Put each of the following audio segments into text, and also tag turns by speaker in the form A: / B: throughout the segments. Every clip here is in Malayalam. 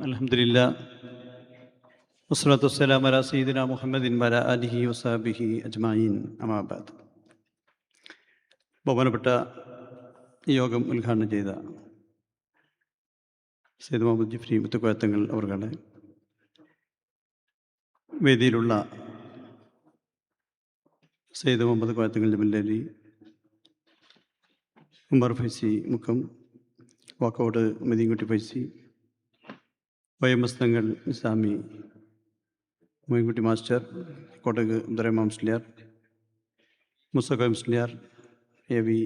A: അൽഹംദുലില്ലാ വസ്സലാത്തു വസ്സലാമു അലാ സയ്യിദിനാ മുഹമ്മദിൻ വഅലാ ആലിഹി വസഹ്ബിഹി അജ്മഈൻ അമ്മാ ബഅദ്. ബഹുമാനപ്പെട്ട ഈ യോഗം ഉദ്ഘാടനം ചെയ്ത സയ്യിദ് മുഹമ്മദ് ജിഫ്രി മുത്തുക്കോയത്തങ്ങൾ അവർകളെ, വേദിയിലുള്ള സയ്യിദ് മുഹമ്മദ് കോയത്തങ്ങൾ ജമലി, ഉമർ ഫൈസി മുക്കം, വാക്കോട് മദീൻകുട്ടി ഫൈസി, വയമസ്തങ്ങൾ Nizami Moinkutty master, Kottak Abdurahman Musliyar, Mustafa Musliyar, A V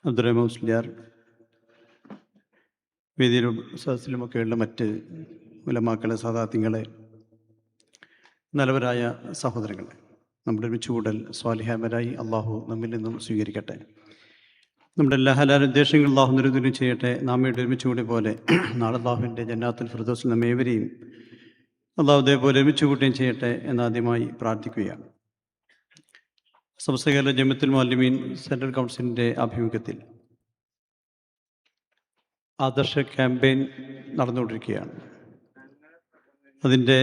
A: Abdurahman Musliyar, വേദിയിലും സദസ്സിലുമൊക്കെയുള്ള മറ്റ് ഉലമാക്കളെ, സാദാത്യങ്ങളെ, നല്ലവരായ സഹോദരങ്ങളെ, നമ്മുടെ ഒരുമിച്ചുകൂടൽ സ്വാലിഹാമരായി അള്ളാഹു നമ്മിൽ നിന്നും സ്വീകരിക്കട്ടെ. നമ്മുടെ എല്ലാ ഹലാൽ ഉദ്ദേശങ്ങൾ അള്ളാഹു നിരന്തരം ചെയ്യട്ടെ. നാം ഇവിടെ ഒരുമിച്ചുകൂടി പോലെ നാളെ അള്ളാഹുവിൻ്റെ ജന്നാത്തുൽ ഫിർദൗസിൽ നമ്മേവരെയും അള്ളാഹു ഇതേപോലെ ഒരുമിച്ച് കൂട്ടുകയും ചെയ്യട്ടെ എന്നാദ്യമായി പ്രാർത്ഥിക്കുകയാണ്. സമസ്ത കേരള ജമിഅത്തുൽ മുഅല്ലിമീൻ സെൻട്രൽ കൗൺസിലിൻ്റെ ആഭിമുഖ്യത്തിൽ ആദർശ ക്യാമ്പയിൻ നടന്നുകൊണ്ടിരിക്കുകയാണ്. അതിൻ്റെ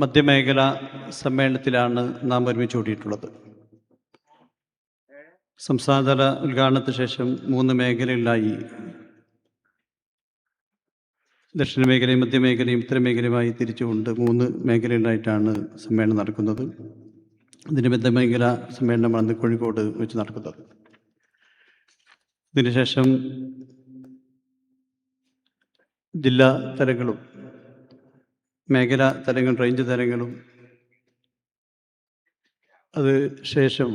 A: മധ്യമേഖല സമ്മേളനത്തിലാണ് നാം ഒരുമിച്ച് കൂടിയിട്ടുള്ളത്. സംസ്ഥാനതല ഉദ്ഘാടനത്തിന് ശേഷം 3 മേഖലകളിലായി, ദക്ഷിണ മേഖലയും മധ്യമേഖലയും ഉത്തരമേഖലയുമായി തിരിച്ചുകൊണ്ട് 3 മേഖലകളിലായിട്ടാണ് സമ്മേളനം നടക്കുന്നത്. ഇതിൻ്റെ മധ്യമേഖല സമ്മേളനമാണ് കോഴിക്കോട് വെച്ച് നടക്കുന്നത്. ഇതിനുശേഷം ജില്ലാ തലങ്ങളും മേഖലാ തലങ്ങളും റേഞ്ച് തലങ്ങളും, അത് ശേഷം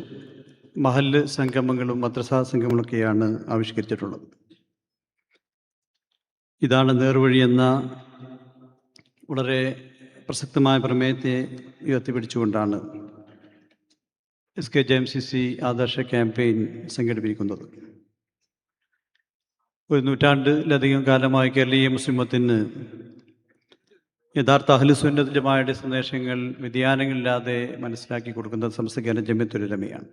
A: മഹല്ല് സംഗമങ്ങളും മദ്രസാ സംഗമങ്ങളൊക്കെയാണ് ആവിഷ്കരിച്ചിട്ടുള്ളത്. ഇതാണ് നേർവഴി എന്ന വളരെ പ്രസക്തമായ പ്രമേയത്തെ ഉയർത്തിപ്പിടിച്ചുകൊണ്ടാണ് SKJMCC ആദർശ ക്യാമ്പയിൻ സംഘടിപ്പിക്കുന്നത്. ഒരു നൂറ്റാണ്ടിലധികം കാലമായി കേരളീയ മുസ്ലിമത്തിന് യഥാർത്ഥ അഹ്ലുസുന്നത്ത് ജമാഅയുടെ സന്ദേശങ്ങൾ വ്യതിയാനങ്ങളില്ലാതെ മനസ്സിലാക്കി കൊടുക്കുന്നത് സമസ്ത കേരള ജമിഅത്തുൽ ഉലമയാണ്.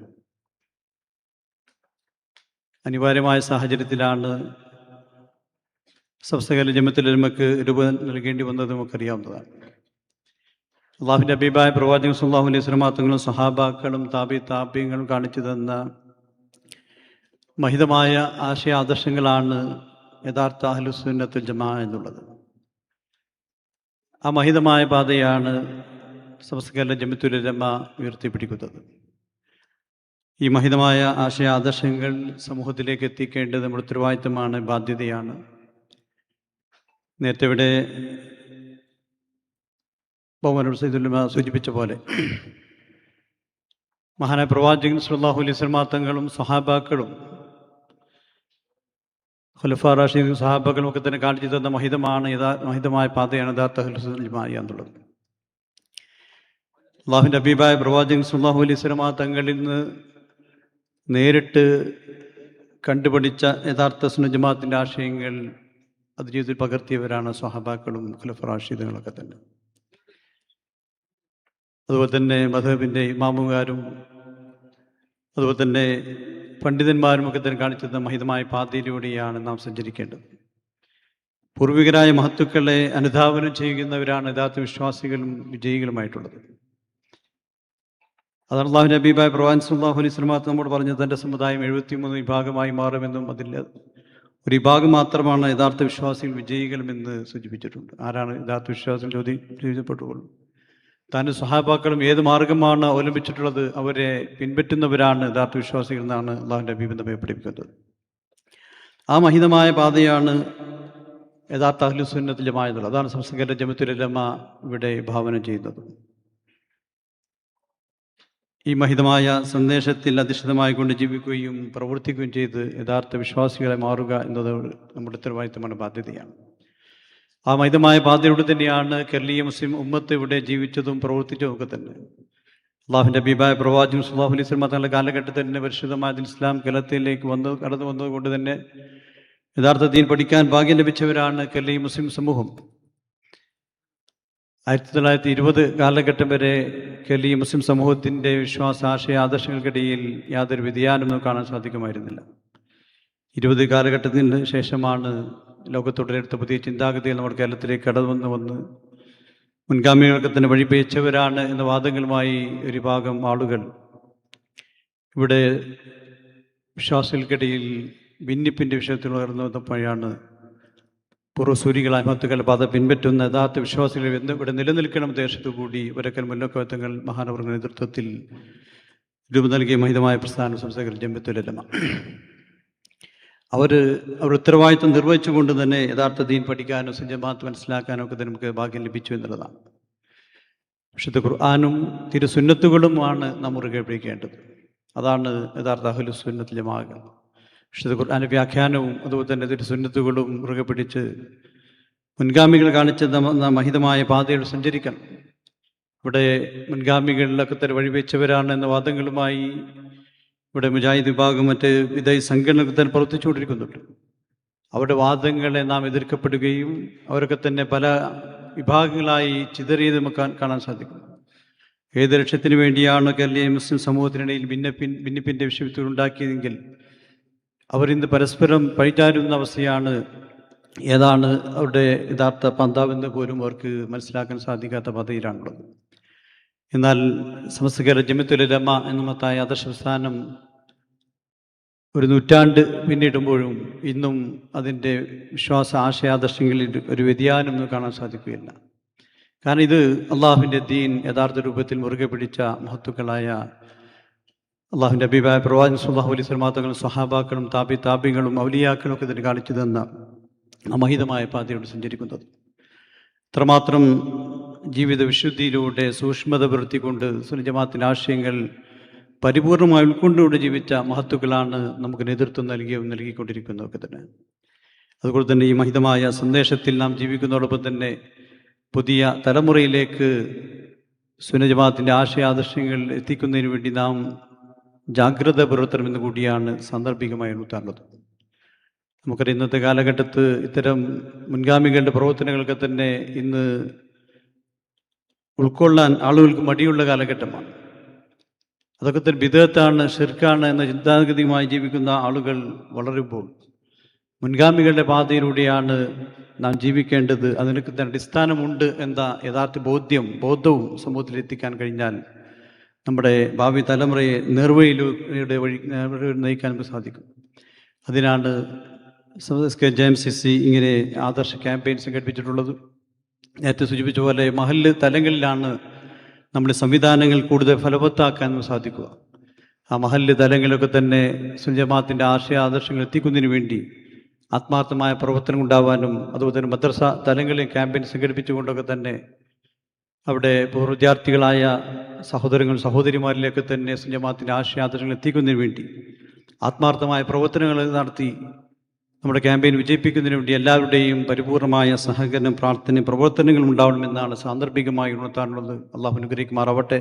A: അനിവാര്യമായ സാഹചര്യത്തിലാണ് സമസ്ത കേരള ജമിഅത്തുൽ ഉലമക്ക് രൂപം നൽകേണ്ടി വന്നത് നമുക്കറിയാവുന്നതാണ്. അള്ളാഹുവിൻ്റെ ഹബീബായ പ്രവാചകൻ സ്വല്ലല്ലാഹു അലൈഹി വസല്ലം തങ്ങളും സഹാബാക്കളും താബിഈങ്ങളും കാണിച്ചു തന്ന മഹിതമായ ആശയ ആദർശങ്ങളാണ് യഥാർത്ഥ അഹ്ലുസുന്നത്തുൽ ജമാഅ എന്നുള്ളത്. ആ മഹിതമായ പാതയാണ് സമസ്ത കേരള ജമിഅത്തുൽ ഉലമ ഉയർത്തിപ്പിടിക്കുന്നത്. ഈ മഹിതമായ ആശയ ആദർശങ്ങൾ സമൂഹത്തിലേക്ക് എത്തിക്കേണ്ടത് നമ്മുടെ ഉത്തരവാദിത്തമാണ്, ബാധ്യതയാണ്. നേരത്തെ ഇവിടെ ബഹുമാനപ്പെട്ട സയ്യിദുൽ ഉലമ സൂചിപ്പിച്ച പോലെ മഹാനായ പ്രവാചകൻ സ്വല്ലല്ലാഹു അലൈഹി വസല്ലം തങ്ങളും സഹാബാക്കളും ഖുലഫാ റാഷിദീൻ സഹാബാക്കളും ഒക്കെ തന്നെ കാണിച്ചു തന്ന മഹിതമായ പാതയാണ് യഥാർത്ഥ അഹ്ലുസുന്നത്തുൽ ജമാഅ എന്നുള്ളത്. അല്ലാഹുവിൻ്റെ ഹബീബായ പ്രവാചകൻ സ്വല്ലല്ലാഹു അലൈഹി വസല്ലം തങ്ങളിൽ നിന്ന് നേരിട്ട് കണ്ടുപഠിച്ച യഥാർത്ഥ സുന്നത്ത് ജമാഅത്തിൻ്റെ ആശയങ്ങൾ അത് ജീവിതത്തിൽ പകർത്തിയവരാണ് സ്വഹാബാക്കളും ഖുലഫാ റാഷിദീനുകളൊക്കെ തന്നെ. അതുപോലെ തന്നെ മദ്ഹബിൻ്റെ ഇമാമുമാരും അതുപോലെ തന്നെ പണ്ഡിതന്മാരും ഒക്കെ തന്നെ കാണിച്ചിരുന്ന മഹിതമായ പാതയിലൂടെയാണ് നാം സഞ്ചരിക്കേണ്ടത്. പൂർവികരായ മഹത്തുക്കളെ അനുധാവനം ചെയ്യുന്നവരാണ് യഥാർത്ഥ വിശ്വാസികളും വിജയികളുമായിട്ടുള്ളത്. അതാണ് അല്ലാഹുവിൻ്റെ ഹബീബായ പ്രവാചകൻ സ്വല്ലല്ലാഹു അലൈഹി വസല്ലം നമ്മോട് പറഞ്ഞത്, തൻ്റെ സമുദായം 73 വിഭാഗമായി മാറുമെന്നും അതിൽ ഒരു വിഭാഗം മാത്രമാണ് യഥാർത്ഥ വിശ്വാസികൾ വിജയികളുമെന്ന് സൂചിപ്പിച്ചിട്ടുണ്ട്. ആരാണ് യഥാർത്ഥ വിശ്വാസികൾ ചോദിക്കപ്പെട്ടുള്ളൂ. താൻ്റെ സ്വഹാബാക്കളും ഏത് മാർഗമാണ് അവലംബിച്ചിട്ടുള്ളത് അവരെ പിൻപറ്റുന്നവരാണ് യഥാർത്ഥ വിശ്വാസികൾ എന്നാണ് അല്ലാഹുവിൻ്റെ ഹബീബ് നമ്മെ പഠിപ്പിക്കുന്നത്. ആ മഹിതമായ പാതയാണ് യഥാർത്ഥ അഹ്ലുസുന്നത്തുൽ ജമാഅ എന്നുള്ളത്. അതാണ് സമസ്ത കേരള ജമിഅത്തുൽ ഉലമ ഇവിടെ ഭാവന ചെയ്യുന്നത്. ഈ മഹിതമായ സന്ദേശത്തിൽ അധിഷ്ഠിതമായി കൊണ്ട് ജീവിക്കുകയും പ്രവർത്തിക്കുകയും ചെയ്ത് യഥാർത്ഥ വിശ്വാസികളെ മാറുക എന്നത് നമ്മുടെ ഉത്തരവാദിത്തമാണ്, ബാധ്യതയാണ്. ആ മഹിതമായ പാതയിലൂടെ തന്നെയാണ് കേരളീയ മുസ്ലിം ഉമ്മത്ത് ഇവിടെ ജീവിച്ചതും പ്രവർത്തിച്ചതും ഒക്കെ തന്നെ. അല്ലാഹുവിൻ്റെ ഹബീബായ പ്രവാചകൻ സ്വല്ലല്ലാഹു അലൈഹി വസല്ലം തങ്ങളുടെ കാലഘട്ടത്തിൽ തന്നെ പരിശുദ്ധമായ ഇസ്ലാം കേരളത്തിലേക്ക് കടന്നു വന്നതുകൊണ്ട് തന്നെ യഥാർത്ഥ ദീൻ പഠിക്കാൻ ഭാഗ്യം ലഭിച്ചവരാണ് കേരളീയ മുസ്ലിം സമൂഹം. 1920 കാലഘട്ടം വരെ കേരളീയ മുസ്ലിം സമൂഹത്തിൻ്റെ വിശ്വാസ ആശയ ആദർശങ്ങൾക്കിടയിൽ യാതൊരു വ്യതിയാനവും കാണാൻ സാധിക്കുമായിരുന്നില്ല. 20 കാലഘട്ടത്തിന് ശേഷമാണ് ലോകത്തോടെടുത്ത പുതിയ ചിന്താഗതികൾ നമ്മുടെ കേരളത്തിലേക്ക് കടന്നു വന്ന് മുൻഗാമികൾക്ക് തന്നെ വഴിപേച്ചവരാണ് എന്ന വാദങ്ങളുമായി ഒരു ഭാഗം ആളുകൾ ഇവിടെ വിശ്വാസികൾക്കിടയിൽ ഭിന്നിപ്പിൻ്റെ വിഷയത്തിൽ ഉയർന്നു വന്നപ്പോഴാണ് പൂർവ്വസൂരികളായ മഹത്തുക്കളുടെ പാത പിൻപറ്റുന്ന യഥാർത്ഥ വിശ്വാസികൾ ഇവിടെ നിലനിൽക്കണം ദേശത്തുകൂടി ഒരക്കൽ മുല്ലക്കോത്തങ്ങൾ മഹാനവറുടെ നേതൃത്വത്തിൽ രൂപം നൽകിയ മഹിതമായ പ്രസ്ഥാന സംസ്ഥകൾ ജംഇയ്യത്തുൽ ഉലമ അവർ ഉത്തരവാദിത്വം നിർവഹിച്ചുകൊണ്ട് തന്നെ യഥാർത്ഥ ദീൻ പഠിക്കാനോ ജമാഅത്ത് മനസ്സിലാക്കാനോ ഒക്കെ നമുക്ക് ഭാഗ്യം ലഭിച്ചു എന്നുള്ളതാണ്. വിശുദ്ധ ഖുർആനും തിരുസുന്നത്തുകളുമാണ് നാം മുറുകെ പിടിക്കേണ്ടത്. അതാണ് യഥാർത്ഥ അഹ്ലുസ് സുന്നത്തുൽ ജമാഅത്ത്. വിശുദ്ധ ഖുർആന്റെ വ്യാഖ്യാനവും അതുപോലെ തന്നെ തിരുസുന്നത്തുകളും മുറുകെ പിടിച്ച് മുൻഗാമികൾ കാണിച്ച മഹിതമായ പാതയിൽ സഞ്ചരിക്കണം. ഇവിടെ മുൻഗാമികളിലൊക്കെ തന്നെ വഴിവെച്ചവരാണ് എന്ന വാദങ്ങളുമായി ഇവിടെ മുജാഹിദ് വിഭാഗം മറ്റ് വിദഗ്ധ സംഘടനകൾ തന്നെ പ്രവർത്തിച്ചുകൊണ്ടിരിക്കുന്നുണ്ട്. അവരുടെ വാദങ്ങളെ നാം എതിർക്കപ്പെടുകയും അവരൊക്കെ തന്നെ പല വിഭാഗങ്ങളായി ചിതറിയത് നമുക്ക് കാണാൻ സാധിക്കും. ഏത് ലക്ഷ്യത്തിന് വേണ്ടിയാണ് കേരളീയ മുസ്ലിം സമൂഹത്തിനിടയിൽ ഭിന്നിപ്പിൻ്റെ വിഷയത്തിൽ ഉണ്ടാക്കിയതെങ്കിൽ അവരിന്ന് പരസ്പരം പഴിചാരുന്ന അവസ്ഥയാണ്. ഏതാണ് അവരുടെ യഥാർത്ഥ പന്താവെന്ന് പോലും അവർക്ക് മനസ്സിലാക്കാൻ സാധിക്കാത്ത പദവിയിലാണുള്ളത്. എന്നാൽ സമസ്ത കേരള ജംഇയ്യത്തുൽ ഉലമ എന്ന മഹത്തായ ആദർശ പ്രസ്ഥാനം ഒരു നൂറ്റാണ്ട് പിന്നിടുമ്പോഴും ഇന്നും അതിൻ്റെ വിശ്വാസ ആശയാദർശങ്ങളിൽ ഒരു വ്യതിയാനം കാണാൻ സാധിക്കുകയില്ല. കാരണം ഇത് അള്ളാഹുവിൻ്റെ ദീൻ യഥാർത്ഥ രൂപത്തിൽ മുറുകെ പിടിച്ച മഹത്തുക്കളായ അള്ളാഹുവിൻ്റെ ഹബീബായ പ്രവാചകൻ സ്വല്ലല്ലാഹു അലൈഹി വസല്ലം തങ്ങളും സ്വഹാബാക്കളും താബികളും ഔലിയാക്കളും ഒക്കെ ഇതിന് കാണിച്ചു തന്ന അമഹിതമായ പാതയോട് സഞ്ചരിക്കുന്നത്. ഇത്രമാത്രം ജീവിത വിശുദ്ധിയിലൂടെ സൂക്ഷ്മത വരുത്തിക്കൊണ്ട് സുന്നത്ത് ജമാഅത്തിൻ്റെ ആശയങ്ങൾ പരിപൂർണമായി ഉൾക്കൊണ്ടുകൊണ്ട് ജീവിച്ച മഹത്തുക്കളാണ് നമുക്ക് നേതൃത്വം നൽകിക്കൊണ്ടിരിക്കുന്നതൊക്കെ തന്നെ. അതുകൊണ്ട് തന്നെ ഈ മഹിതമായ സന്ദേശത്തിൽ നാം ജീവിക്കുന്നതോടൊപ്പം തന്നെ പുതിയ തലമുറയിലേക്ക് സുന്നത്ത് ജമാഅത്തിൻ്റെ ആശയാദർശങ്ങൾ എത്തിക്കുന്നതിന് വേണ്ടി നാം ജാഗ്രത പുലർത്തണമെന്ന് കൂടിയാണ് സാന്ദർഭികമായി ഉണർത്താറുള്ളത്. നമുക്കറിയാം ഇന്നത്തെ കാലഘട്ടത്ത് ഇത്തരം മുൻഗാമികളുടെ പ്രവർത്തനങ്ങളൊക്കെ തന്നെ ഇന്ന് ഉൾക്കൊള്ളാൻ ആളുകൾക്ക് മടിയുള്ള കാലഘട്ടമാണ്. അതൊക്കെ തന്നെ ബിദ്അത്താണ്, ശിർക്കാണ് എന്ന ചിന്താഗതിയുമായി ജീവിക്കുന്ന ആളുകൾ വളരുമ്പോൾ മുൻഗാമികളുടെ പാതയിലൂടെയാണ് നാം ജീവിക്കേണ്ടത്. അതിനൊക്കെ തന്നെ അടിസ്ഥാനമുണ്ട് എന്ന യഥാർത്ഥ ബോധവും സമൂഹത്തിൽ എത്തിക്കാൻ കഴിഞ്ഞാൽ നമ്മുടെ ഭാവി തലമുറയെ നേർവഴിയിലൂടെ നയിക്കാൻ നമുക്ക് സാധിക്കും. അതിനാണ് JMCC ഇങ്ങനെ ആദർശ ക്യാമ്പയിൻ സംഘടിപ്പിച്ചിട്ടുള്ളത്. നേരത്തെ സൂചിപ്പിച്ച പോലെ മഹല്ല് തലങ്ങളിലാണ് നമ്മുടെ സംവിധാനങ്ങൾ കൂടുതൽ ഫലവത്താക്കാൻ സാധിക്കുക. ആ മഹല്ല് തലങ്ങളിലൊക്കെ തന്നെ സുന്നത്ത് ജമാഅത്തിൻ്റെ ആശയാദർശങ്ങൾ എത്തിക്കുന്നതിന് വേണ്ടി ആത്മാർത്ഥമായ പ്രവർത്തനം ഉണ്ടാവാനും അതുപോലെ തന്നെ മദ്രസ തലങ്ങളിൽ ക്യാമ്പയിൻ സംഘടിപ്പിച്ചുകൊണ്ടൊക്കെ തന്നെ അവിടെ പൂർവ്വ വിദ്യാർത്ഥികളായ സഹോദരിമാരിലേക്ക് തന്നെ സുന്നത്ത് ജമാഅത്തിൻ്റെ ആശയാദർശങ്ങൾ എത്തിക്കുന്നതിന് വേണ്ടി ആത്മാർത്ഥമായ പ്രവർത്തനങ്ങൾ നടത്തി നമ്മുടെ ക്യാമ്പയിൻ വിജയിപ്പിക്കുന്നതിന് വേണ്ടി എല്ലാവരുടെയും പരിപൂർണമായ സഹകരണം, പ്രാർത്ഥനയും പ്രവർത്തനങ്ങളും ഉണ്ടാവണമെന്നാണ് സാന്ദർഭികമായി ഉണർത്താനുള്ളത്. അള്ളാഹു അനുഗ്രഹിക്കുമാറാവട്ടെ.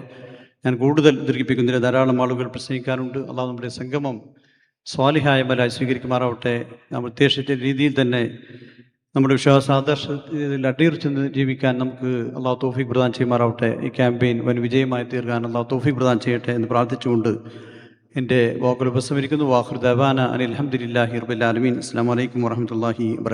A: ഞാൻ കൂടുതൽ ദീർഘിപ്പിക്കുന്നതിന് ധാരാളം ആളുകൾ പ്രസംഗിക്കാറുണ്ട്. അള്ളാഹു നമ്മുടെ സംഗമം സ്വാലിഹായ മലായി സ്വീകരിക്കുമാറാവട്ടെ. നാം ഉദ്ദേശിച്ച രീതിയിൽ തന്നെ നമ്മുടെ വിശ്വാസാദർശത്തിൽ അടിയുറച്ച് ജീവിക്കാൻ നമുക്ക് അള്ളാഹു തൗഫീഖ് പ്രദാനം ചെയ്യുമാറാവട്ടെ. ഈ ക്യാമ്പയിൻ വൻ വിജയമായി തീർക്കാൻ അള്ളാഹു തൗഫീഖ് പ്രദാനം ചെയ്യട്ടെ എന്ന് പ്രാർത്ഥിച്ചുകൊണ്ട് എൻ്റെ വാക്കുകൾ ഉപസംഹരിക്കുന്നു. വാഖിറു ദഅവാന അനിൽ ഹംദുലില്ലാഹി റബ്ബിൽ ആലമീൻ. അസ്സലാമു അലൈക്കും വറഹ്മത്തുള്ളാഹി വബറകാതുഹു.